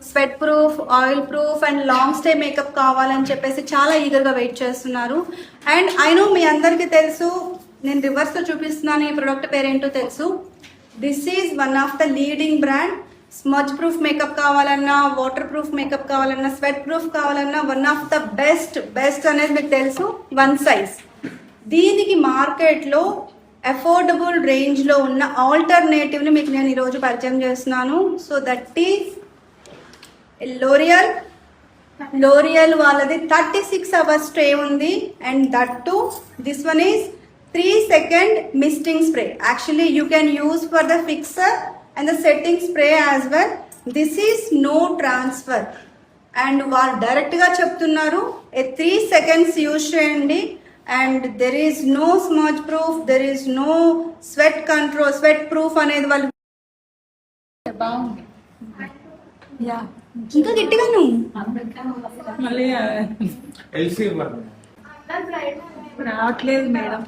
Sweat proof, oil proof and long stay makeup కావాలని చెప్పేసి చాలా ఈగర్గా వెయిట్ చేస్తున్నారు. అండ్ ఐ నో మీ అందరికీ తెలుసు, నేను రివర్స్లో చూపిస్తున్నాను, ఈ ప్రొడక్ట్ పేరేంటో తెలుసు. This is one of the leading brand. Smudge proof makeup కావాలన్నా, వాటర్ ప్రూఫ్ మేకప్ కావాలన్నా, స్వెట్ ప్రూఫ్ కావాలన్నా వన్ ఆఫ్ ద బెస్ట్ అనేది మీకు తెలుసు. One size. దీనికి మార్కెట్లో అఫోర్డబుల్ రేంజ్లో ఉన్న ఆల్టర్నేటివ్ని మీకు నేను ఈరోజు పరిచయం చేస్తున్నాను. సో దట్ ఈజ్ లోరియల్ వాళ్ళది 36 అవర్స్ స్ప్రే ఉంది. And that to this one is 3 second misting spray. Actually you can use for the fixer and the setting spray as well. This is no transfer. And వాళ్ళు డైరెక్ట్గా చెప్తున్నారు 3 seconds use చేయండి. And there is no smudge proof, there is no sweat control, sweat proof అనేది వాళ్ళు. బాగుంది. ఇంకా గట్టిగాను రావట్లేదు madam.